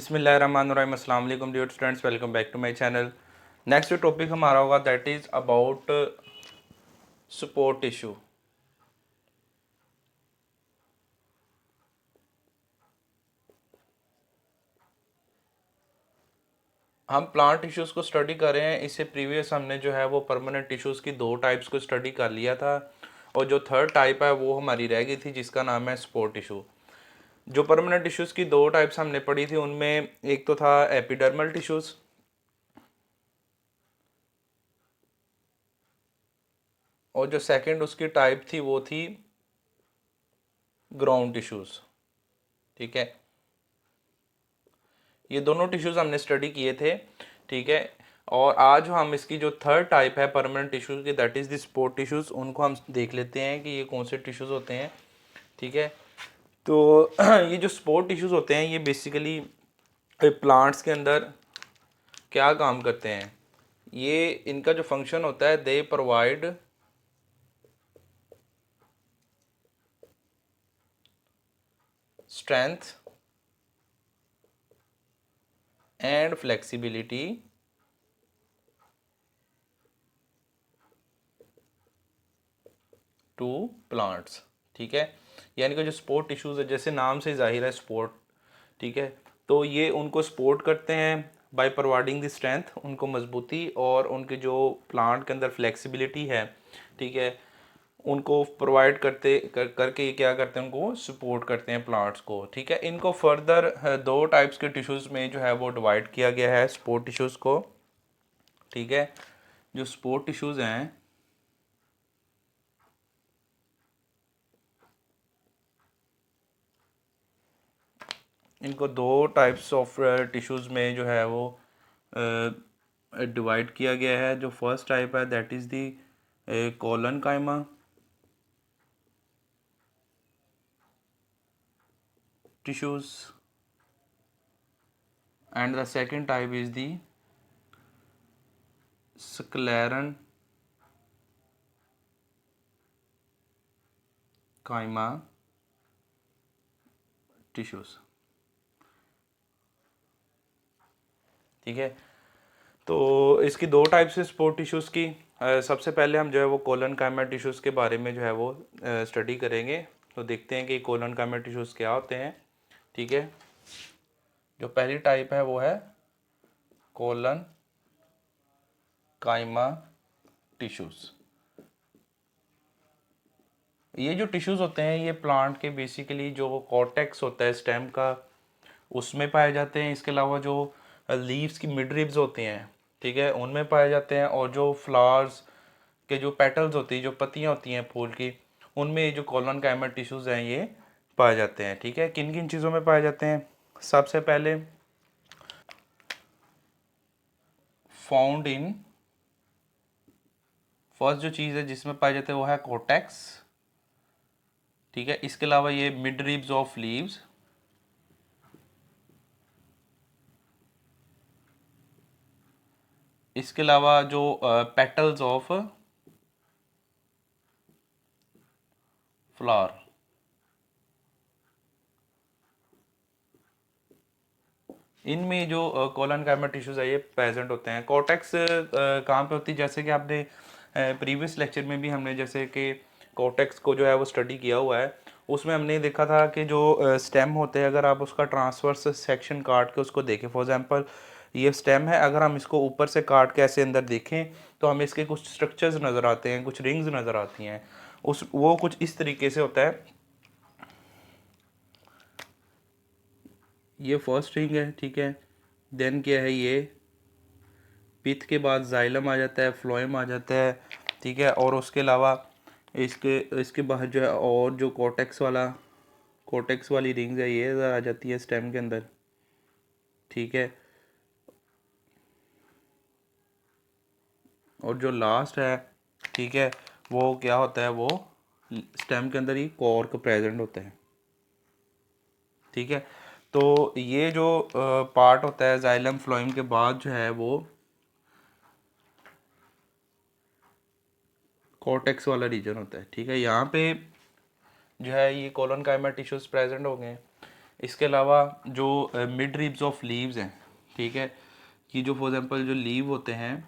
बिस्मिल्लाहिर्रहमानिर्रहीम, अस्सलाम वालेकुम dear students, welcome back to my channel. Next जो टॉपिक हमारा होगा that is about support tissue. हम प्लांट टिश्यूज़ को स्टडी कर रहे हैं। इससे प्रीवियस हमने जो है वो परमानेंट टिश्यूज़ की दो टाइप्स को स्टडी कर लिया था, और जो थर्ड टाइप है वो हमारी रह गई थी जिसका नाम है सपोर्ट टिश्यू। जो परमानेंट टिश्यूज़ की दो टाइप्स हमने पढ़ी थी उनमें एक तो था एपिडर्मल टिश्यूज़, और जो सेकंड उसकी टाइप थी वो थी ग्राउंड टिश्यूज़। ठीक है, ये दोनों टिश्यूज़ हमने स्टडी किए थे। ठीक है, और आज हम इसकी जो थर्ड टाइप है परमानेंट टिश्यूज़ की that is the sport tissues, उनको हम देख लेते हैं कि ये कौन से टिश्यूज़ होते हैं। ठीक है, तो ये जो स्पोर्ट टिश्यूज़ होते हैं ये बेसिकली प्लांट्स के अंदर क्या काम करते हैं। ये इनका जो फंक्शन होता है, they provide strength and flexibility to plants. ठीक है, यानी कि जो स्पोर्ट टिश्यूज़ है, जैसे नाम से जाहिर है स्पोर्ट, ठीक है, तो ये उनको सपोर्ट करते हैं बाय प्रोवाइडिंग द स्ट्रेंथ, उनको मजबूती, और उनके जो प्लांट के अंदर फ्लेक्सिबिलिटी है, ठीक है, उनको प्रोवाइड करके ये क्या करते हैं, उनको सपोर्ट करते हैं प्लांट्स को। ठीक है, इनको फर्दर दो टाइप्स के टिश्यूज़ में जो है वो डिवाइड किया गया है सपोर्ट टिश्यूज़ को। ठीक है, जो सपोर्ट टिश्यूज़ हैं इनको दो टाइप्स ऑफ टिश्यूज़ में जो है वो डिवाइड किया गया है। जो फर्स्ट टाइप है that is the collenchyma tissues, and the second type is the sclerenchyma tissues. ठीक है, तो इसकी दो टाइप्स है स्पोर्ट टिश्यूज़ की। सबसे पहले हम जो है वो कोलन काइमा टिश्यूज़ के बारे में जो है वो स्टडी करेंगे। तो देखते हैं कि कोलन काइमा टिश्यूज़ क्या होते हैं। ठीक है, जो पहली टाइप है वो है कोलन काइमा टिश्यूज़। ये जो टिश्यूज़ होते हैं ये प्लांट के बेसिकली जो कॉर्टेक्स होता है स्टेम का, उसमें पाए जाते हैं। इसके अलावा जो लीव्स की मिड रिब्स होती हैं, ठीक है, उनमें पाए जाते हैं। और जो फ्लावर्स के जो पेटल्स होती है, जो पत्तियां होती हैं फूल की, उनमें ये जो कॉलन काइमा टिश्यूज़ हैं ये पाए जाते हैं। ठीक है, किन किन चीज़ों में पाए जाते हैं? सबसे पहले फाउंड इन, फर्स्ट जो चीज़ है जिसमें पाए जाते हैं वो है कोर्टेक्स। ठीक है, इसके अलावा ये मिड रिब्स ऑफ लीव्स, इसके अलावा जो पेटल्स ऑफ फ्लावर, इनमें जो कॉलन काइमा टिश्यूज है ये प्रेजेंट होते हैं। कॉर्टेक्स कहाँ पे होती है? जैसे कि आपने प्रीवियस लेक्चर में भी हमने जैसे कि कॉर्टेक्स को जो है वो स्टडी किया हुआ है, उसमें हमने देखा था कि जो स्टेम होते हैं, अगर आप उसका ट्रांसवर्स सेक्शन काट के उसको देखें, फॉर एग्जांपल ये स्टेम है, अगर हम इसको ऊपर से काट के ऐसे अंदर देखें तो हमें इसके कुछ स्ट्रक्चर्स नज़र आते हैं, कुछ रिंग्स नज़र आती हैं। उस वो कुछ इस तरीके से होता है। ये फर्स्ट रिंग है, ठीक है, देन क्या है, ये पिथ के बाद जाइलम आ जाता है, फ्लोएम आ जाता है। ठीक है, और उसके अलावा इसके इसके बाद जो है और जो कोटेक्स वाली रिंग्स है ये आ जाती है स्टेम के अंदर। ठीक है, और जो लास्ट है, ठीक है, वो क्या होता है, वो स्टेम के अंदर ही कॉर्क प्रेजेंट होते हैं। ठीक है, तो ये जो पार्ट होता है जाइलम फ्लोएम के बाद जो है वो कॉर्टेक्स वाला रीजन होता है। ठीक है, यहाँ पे जो है ये कोलन काइमा टिश्यूज प्रेजेंट हो गए हैं। इसके अलावा जो मिड रिब्स ऑफ लीव्स हैं, ठीक है, कि जो फॉर एग्जांपल जो लीव होते हैं,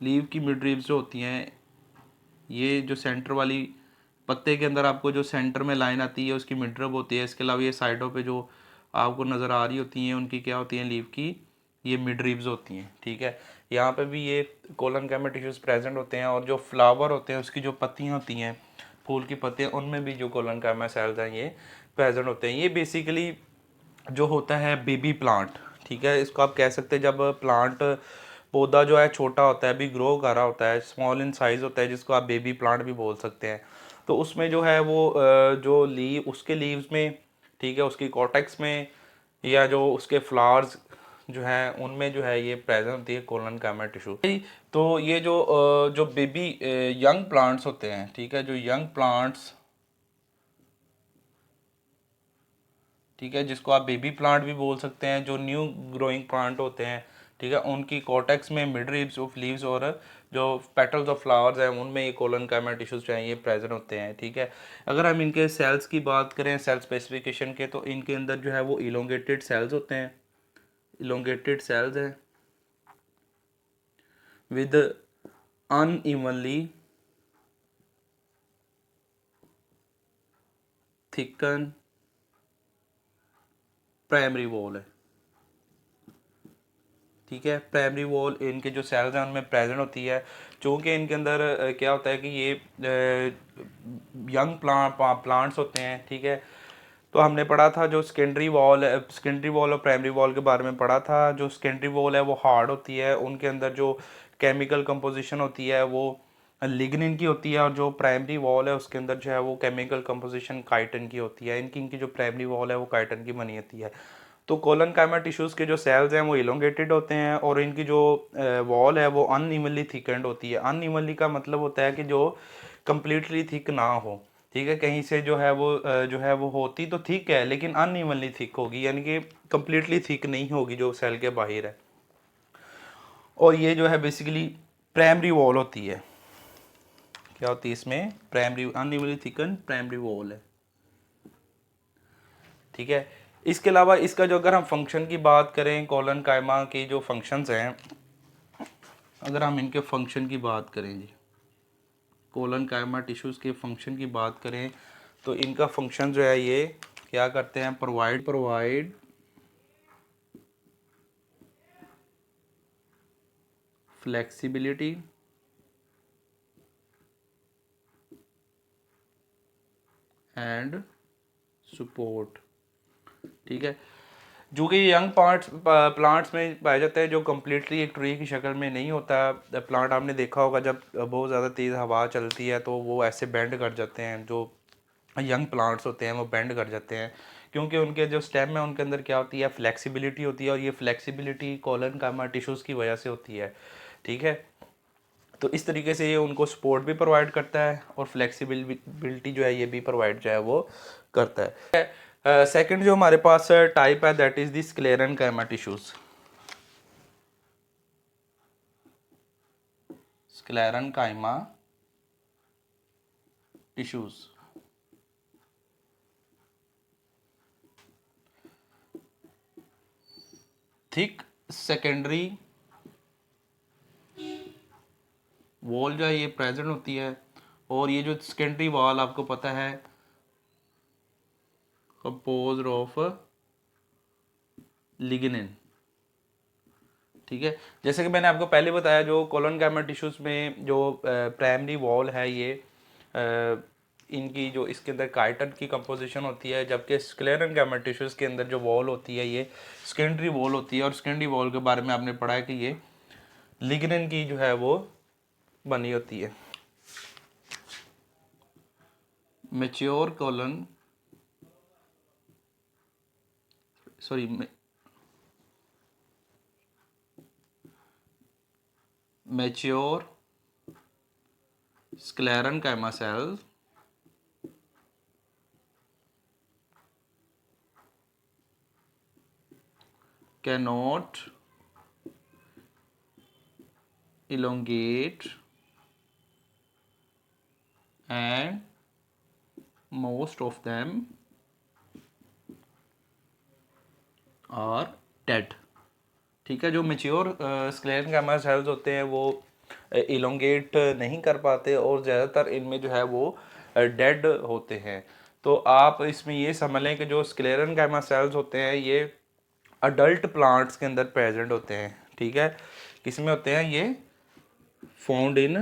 लीव की मिड रिब्स जो होती हैं, ये जो सेंटर वाली पत्ते के अंदर आपको जो सेंटर में लाइन आती है उसकी मिड रिब होती है। इसके अलावा ये साइडों पे जो आपको नज़र आ रही होती हैं उनकी क्या होती हैं, लीव की ये मिड रिब्स होती हैं, ठीक है। यहाँ पे भी ये कोलन कैमा टिश्यूज प्रेजेंट होते हैं, और जो फ्लावर होते हैं उसकी जो पत्तियाँ होती हैं, फूल की पत्तियाँ, उनमें भी जो कोलन कैमा सेल्स हैं ये प्रेजेंट होते हैं। ये बेसिकली जो होता है बेबी प्लांट, ठीक है, इसको आप कह सकते हैं जब प्लांट पौधा जो है छोटा होता है, अभी ग्रो कर रहा होता है, स्मॉल इन साइज़ होता है, जिसको आप बेबी प्लांट भी बोल सकते हैं। तो उसमें जो है वो जो लीव उसके लीव्स में, ठीक है, उसकी कॉटेक्स में, या जो उसके फ्लावर्स जो है उनमें जो है ये प्रेजेंट होती है कोलन कैमा टिश्यू। तो ये जो बेबी यंग प्लांट्स होते हैं, ठीक है, जो यंग प्लांट्स, ठीक है, जिसको आप बेबी प्लांट भी बोल सकते हैं, जो न्यू ग्रोइंग प्लांट होते हैं, ठीक है, उनकी कॉटेक्स में मिड रिब्स ऑफ लीव्स और जो पेटल्स ऑफ फ्लावर्स हैं उनमें ये कोलन कैमा टिश्यूज जो हैं ये प्रेजेंट होते हैं, ठीक है। अगर हम इनके सेल्स की बात करें, सेल स्पेसिफिकेशन के, तो इनके अंदर जो है वो इलोंगेटेड सेल्स होते हैं, इलोंगेटेड सेल्स हैं with unevenly thicken primary wall है, ठीक है। प्राइमरी वॉल इनके जो सेल्स हैं उनमें प्रेजेंट होती है। चूँकि इनके अंदर क्या होता है कि ये यंग प्लांट्स होते हैं, ठीक है। तो हमने पढ़ा था जो सेकेंडरी वॉल और प्राइमरी वॉल के बारे में पढ़ा था। जो सेकेंडरी वॉल है वो हार्ड होती है, उनके अंदर जो केमिकल कंपोजिशन होती है वो लिग्निन की होती है, और जो प्राइमरी वॉल है उसके अंदर जो है वो केमिकल कंपोजिशन काइटिन की होती है। इनकी जो प्राइमरी वॉल है वो काइटिन की बनी होती है। तो कोलन काइमा टिश्यूज़ के जो सेल्स हैं वो इलोंगेटेड होते हैं, और इनकी जो वॉल है वो अनइवनली थिकेंड होती है। अनइवनली का मतलब होता है कि जो कंप्लीटली थिक ना हो, ठीक है, कहीं से जो है वो होती तो ठीक है, लेकिन अनइवनली थिक होगी, यानी कि कंप्लीटली थिक नहीं होगी जो सेल के बाहर है। और ये जो है बेसिकली प्राइमरी वॉल होती है। क्या होती है इसमें? Primary unevenly thicken primary wall है, ठीक है। इसके अलावा इसका जो अगर हम फंक्शन की बात करें, कोलन कायमा के जो फंक्शंस हैं, अगर हम इनके फंक्शन की बात करें जी, कोलन कायमा टिश्यूज़ के फंक्शन की बात करें, तो इनका फंक्शन जो है ये क्या करते हैं, प्रोवाइड फ्लेक्सिबिलिटी एंड सपोर्ट, ठीक है। जो कि यंग प्लांट्स में पाया जाता है, जो कम्प्लीटली एक ट्री की शक्ल में नहीं होता। प्लांट आपने देखा होगा जब बहुत ज़्यादा तेज़ हवा चलती है तो वो ऐसे बेंड कर जाते हैं, जो यंग प्लांट्स होते हैं वो बेंड कर जाते हैं, क्योंकि उनके जो स्टेम है उनके अंदर क्या होती है, फ्लेक्सिबिलिटी होती है, और ये फ्लेक्सिबिलिटी कोलन कामा टिश्यूज़ की वजह से होती है, ठीक है। तो इस तरीके से ये उनको सपोर्ट भी प्रोवाइड करता है, और फ्लेक्सिबिलिटी जो है ये भी प्रोवाइड जो है वो करता है। सेकंड जो हमारे पास टाइप है दैट इज द स्क्लेरन कायमा टिश्यूज। स्क्लेरन कायमा टिश्यूज, थिक सेकेंडरी वॉल जो है ये प्रेजेंट होती है, और ये जो सेकेंडरी वॉल आपको पता है कंपोज ऑफ लिग्निन, ठीक है। जैसे कि मैंने आपको पहले बताया, जो कोलन गामा टिश्यूज में जो प्राइमरी वॉल है ये इनकी जो इसके अंदर काइटिन की कंपोजिशन होती है, जबकि स्क्लेरन गामा टिश्यूज के अंदर जो वॉल होती है ये सेकेंडरी वॉल होती है। और सेकेंडरी वॉल के बारे में आपने पढ़ा है कि ये लिग्निन की जो है वो बनी होती है। Mature colon sorry mature sclerenchyma cell cannot elongate and most of them are dead. ठीक है, जो मेच्योर स्क्लेरेंकाइमा सेल्स होते हैं वो इलोंगेट नहीं कर पाते और ज़्यादातर इनमें जो है वो डेड होते हैं। तो आप इसमें ये समझ लें कि जो स्क्लेरेंकाइमा सेल्स होते हैं ये अडल्ट प्लांट्स के अंदर प्रेजेंट होते हैं। ठीक है, किसमें होते हैं ये? Found in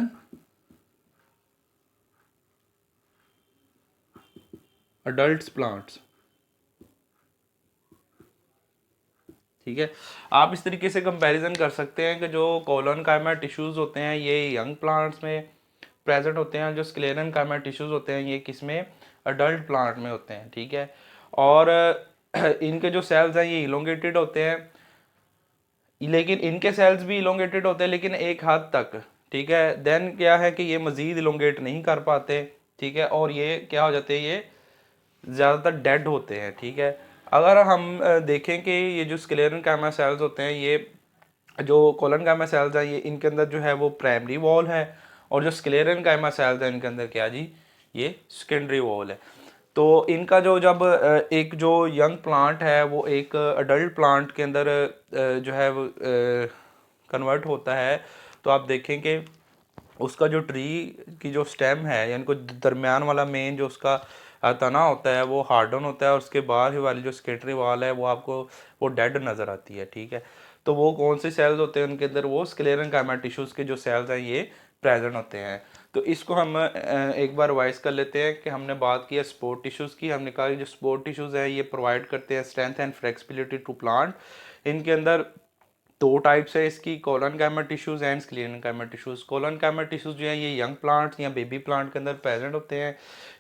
adult plants. ठीक है, आप इस तरीके से कंपैरिजन कर सकते हैं कि जो कोलोनकाइमा टिश्यूज़ होते हैं ये यंग प्लांट्स में प्रेजेंट होते हैं, जो स्क्लेरेंकाइमा टिश्यूज़ होते हैं ये किसमें? अडल्ट प्लांट में होते हैं। ठीक है, और इनके जो सेल्स हैं ये इलोंगेटेड होते हैं, लेकिन इनके सेल्स भी इलोंगेटेड होते हैं लेकिन एक हद तक। ठीक है, देन क्या है कि ये मज़ीद इलोंगेट नहीं कर पाते। ठीक है, और ये क्या हो जाते हैं? ये ज़्यादातर डेड होते हैं। ठीक है, अगर हम देखें कि ये जो स्क्लेरेंकाइमा सेल्स होते हैं ये जो कोलोनकाइमा सेल्स हैं ये इनके अंदर जो है वो प्राइमरी वॉल है, और जो स्क्लेरेंकाइमा सेल्स हैं इनके अंदर क्या जी? ये सेकेंडरी वॉल है। तो इनका जो जब एक जो यंग प्लांट है वो एक अडल्ट प्लांट के अंदर जो है वो कन्वर्ट होता है, तो आप देखें कि उसका जो ट्री की जो स्टेम है यानी कोई दरमियान वाला मेन जो उसका तना होता है वो हार्डन होता है, और उसके बाहर ही वाली जो सेकेंडरी वॉल है वो आपको वो डेड नज़र आती है। ठीक है, तो वो कौन से सेल्स होते हैं उनके अंदर? वो स्क्लेरेंकाइमा टिश्यूज़ के जो सेल्स हैं ये प्रेजेंट होते हैं। तो इसको हम एक बार रिवाइज कर लेते हैं कि हमने बात की है स्पोर्ट टिश्यूज़ की। हमने कहा कि जो स्पोर्ट टिश्यूज़ हैं ये प्रोवाइड करते हैं strength and flexibility to plant. इनके अंदर दो टाइप्स है इसकी, collenchyma tissues and sclerenchyma tissues. Collenchyma tissues जो है ये यंग प्लांट्स या बेबी प्लांट के अंदर प्रेजेंट होते हैं।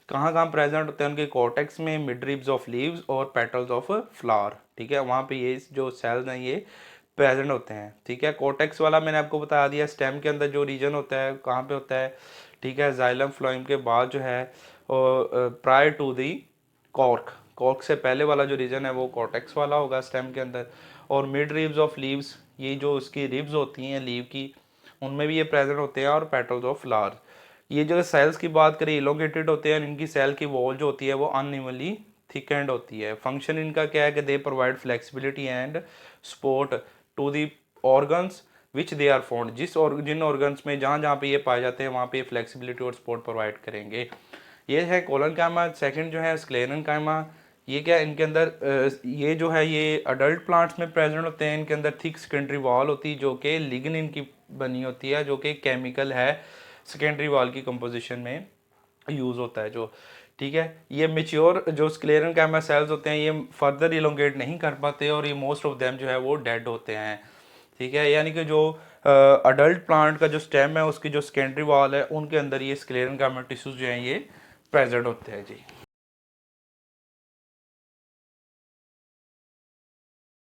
कहाँ कहाँ प्रेजेंट होते हैं? उनके कॉर्टेक्स में, मिड रिब्स ऑफ लीव्स और पेटल्स ऑफ फ्लावर। ठीक है, वहाँ पे ये जो सेल्स हैं ये प्रेजेंट होते हैं। ठीक है, कॉर्टेक्स वाला मैंने आपको बता दिया, स्टेम के अंदर जो रीजन होता है कहाँ पे होता है? ठीक है, जाइलम फ्लोएम के बाद जो है prior to the cork, cork से पहले वाला जो रीजन है वो कॉर्टेक्स वाला होगा स्टेम के अंदर। और मिड रिब्स ऑफ लीव्स, ये जो उसकी रिब्स होती हैं लीव की, उनमें भी ये प्रेजेंट होते हैं, और पेटल्स ऑफ फ्लावर। ये जो सेल्स की बात करें इलोंगेटेड होते हैं, इनकी सेल की वॉल जो होती है वो अनइवनली थिकेंड होती है। फंक्शन इनका क्या है कि they provide flexibility and support to the organs which they are found. जिन ऑर्गन्स में जहाँ जहाँ पे ये पाए जाते हैं वहाँ पे फ्लेक्सिबिलिटी और सपोर्ट प्रोवाइड करेंगे। ये है कोलोनकाइमा। सेकंड जो है स्क्लेरेंकाइमा, ये क्या इनके अंदर ये जो है ये अडल्ट प्लांट्स में प्रेजेंट होते हैं। इनके अंदर थिक सेकेंडरी वॉल होती है जो कि लिग्निन की बनी होती है, जो कि केमिकल है सेकेंडरी वॉल की कंपोजिशन में यूज़ होता है जो। ठीक है, ये मेच्योर जो स्क्लेरेंकाइमा सेल्स होते हैं ये फर्दर इलोंगेट नहीं कर पाते, और ये मोस्ट ऑफ देम जो है वो डेड होते हैं। ठीक है, यानी कि जो अडल्ट प्लांट का जो स्टेम है उसकी जो सेकेंडरी वॉल है उनके अंदर ये स्क्लेरेंकाइमा टिश्यूज जो हैं ये प्रेजेंट होते हैं जी।